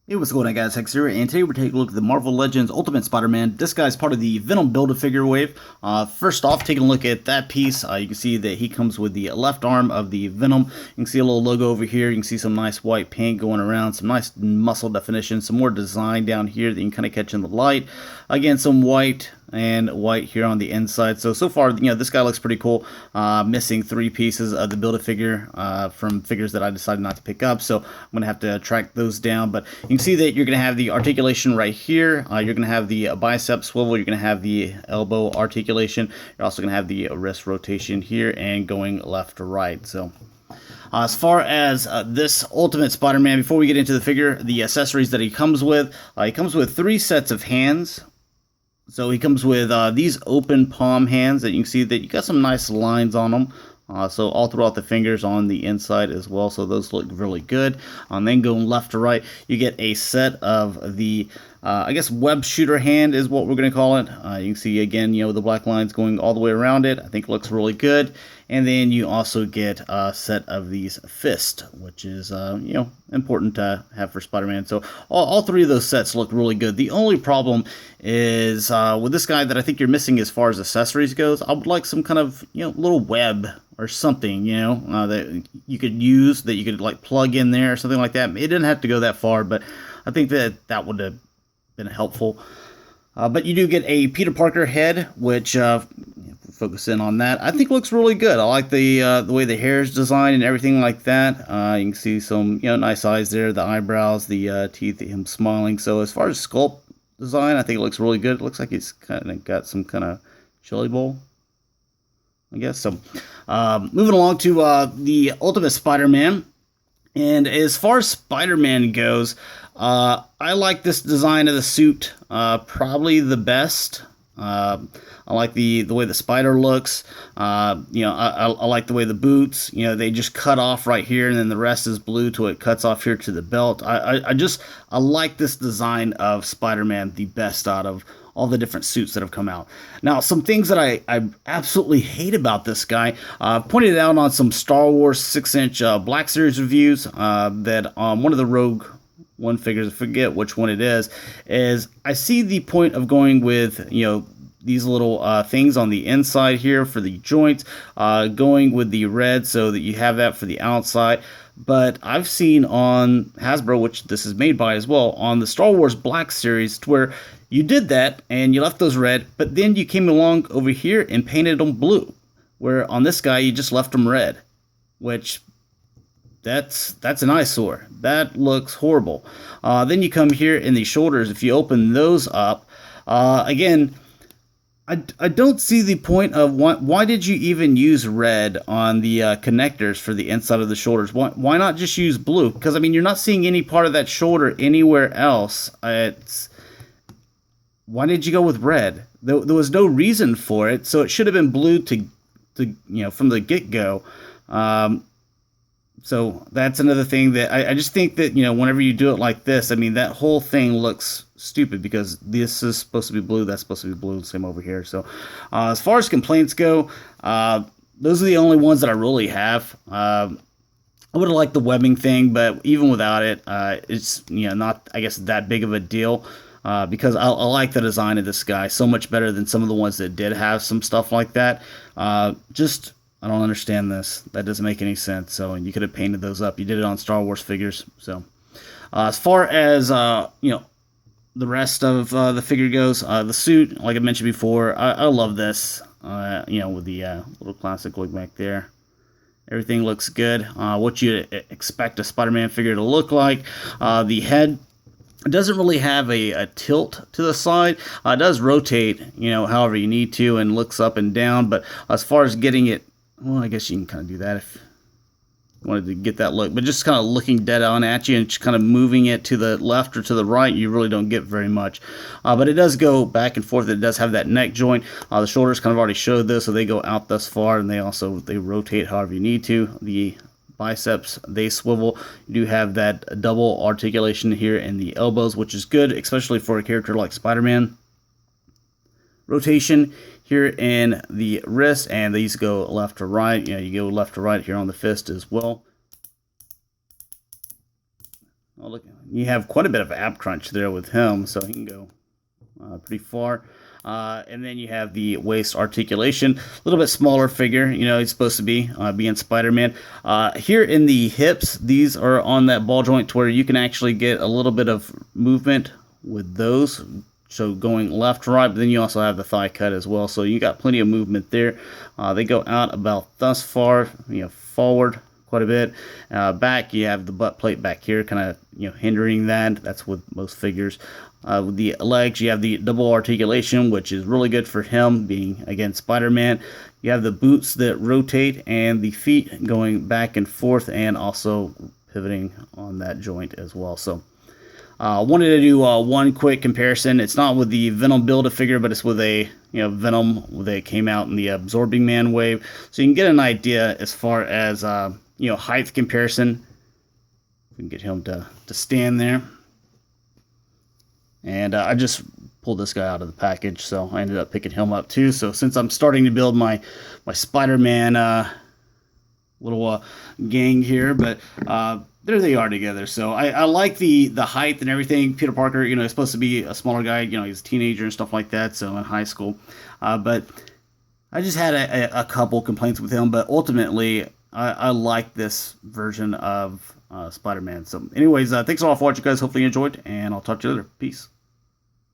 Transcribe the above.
Hey, what's going on, guys? Hex here, and today we're taking a look at the Marvel Legends Ultimate Spider-Man. This guy's part of the Venom Build-A-Figure wave. First off, taking a look at that piece, you can see that he comes with the left arm of the Venom. You can see a little logo over here. You can see some nice white paint going around, some nice muscle definition, some more design down here that you can kind of catch in the light. Again, some white and white here on the inside. So far, this guy looks pretty cool. Missing 3 pieces of the Build-A-Figure from figures that I decided not to pick up, so I'm going to have to track those down. But you can see that you're going to have the articulation right here. You're going to have the bicep swivel. You're going to have the elbow articulation. You're also going to have the wrist rotation here and going left to right. So as far as this Ultimate Spider-Man, before we get into the figure, the accessories that he comes with 3 sets of hands. So he comes with these open palm hands that you can see that you got some nice lines on them. So all throughout the fingers on the inside as well. So those look really good. Then going left to right, you get a set of the, I guess, web shooter hand is what we're going to call it. You can see again, the black lines going all the way around it. I think it looks really good. And then you also get a set of these fist, which is, important to have for Spider-Man. So all 3 of those sets look really good. The only problem is with this guy that I think you're missing as far as accessories goes. I would like some kind of, little web or something, that you could use, that you could like plug in there or something like that. It didn't have to go that far, but I think that would have been helpful. But you do get a Peter Parker head, which focus in on that. I think looks really good. I like the way the hair is designed and everything like that. You can see some nice eyes there, the eyebrows, the teeth, him smiling. So as far as sculpt design, I think it looks really good. It looks like he's kind of got some kind of chili bowl, I guess. So moving along to the Ultimate Spider-Man. And as far as Spider-Man goes, I like this design of the suit probably the best. I like the way the spider looks. I like the way the boots, they just cut off right here, and then the rest is blue till it cuts off here to the belt. I like this design of Spider-Man the best out of all the different suits that have come out. Now, some things that I absolutely hate about this guy, pointed it out on some Star Wars 6-inch Black Series reviews that one of the Rogue One figures, I forget which one it is I see the point of going with, these little things on the inside here for the joints, going with the red so that you have that for the outside. But I've seen on Hasbro, which this is made by as well, on the Star Wars Black Series, to where you did that and you left those red, but then you came along over here and painted them blue, where on this guy you just left them red, which that's an eyesore. That looks horrible. Then you come here in the shoulders. If you open those up, again, I don't see the point of why did you even use red on the connectors for the inside of the shoulders? Why not just use blue? Because, I mean, you're not seeing any part of that shoulder anywhere else. Why did you go with red? There was no reason for it, so it should have been blue to from the get-go. So that's another thing that I just think that, whenever you do it like this, I mean, that whole thing looks stupid because this is supposed to be blue, that's supposed to be blue, same over here. So as far as complaints go, those are the only ones that I really have. I would have liked the webbing thing, but even without it, it's not, I guess, that big of a deal. Because I like the design of this guy so much better than some of the ones that did have some stuff like that. I don't understand this. That doesn't make any sense. So you could have painted those up. You did it on Star Wars figures. So as far as the rest of the figure goes, the suit, like I mentioned before, I love this. With the little classic look back there. Everything looks good. What you expect a Spider-Man figure to look like. The head doesn't really have a tilt to the side. It does rotate, however you need to, and looks up and down. But as far as getting it, well, I guess you can kind of do that if you wanted to get that look. But just kind of looking dead on at you and just kind of moving it to the left or to the right, you really don't get very much. But it does go back and forth. It does have that neck joint. The shoulders kind of already showed this, so they go out thus far, and they rotate however you need to. The biceps, they swivel. You do have that double articulation here in the elbows, which is good, especially for a character like Spider-Man. Rotation here in the wrist, and these go left to right. You go left to right here on the fist as well. Oh, look, you have quite a bit of ab crunch there with him, so he can go pretty far. And then you have the waist articulation, a little bit smaller figure. You know, he's supposed to be being Spider-Man. Here in the hips, these are on that ball joint to where you can actually get a little bit of movement with those. So going left to right, but then you also have the thigh cut as well. So you got plenty of movement there. They go out about thus far, you know, forward quite a bit. Back, you have the butt plate back here, kind of, you know, hindering that. That's with most figures. With the legs, you have the double articulation, which is really good for him, being, again, Spider-Man. You have the boots that rotate, and the feet going back and forth, and also pivoting on that joint as well. So wanted to do one quick comparison. It's not with the Venom Build-A-Figure, but it's with a Venom that came out in the Absorbing Man wave. So you can get an idea as far as height comparison. We can get him to stand there. And I just pulled this guy out of the package, so I ended up picking him up too. So since I'm starting to build my Spider-Man little gang here, but there they are together. So I like the height and everything. Peter Parker, is supposed to be a smaller guy. He's a teenager and stuff like that, so in high school. But I just had a couple complaints with him, but ultimately I like this version of Spider-Man. So anyways, thanks a lot for watching, guys. Hopefully you enjoyed, and I'll talk to you later. Peace.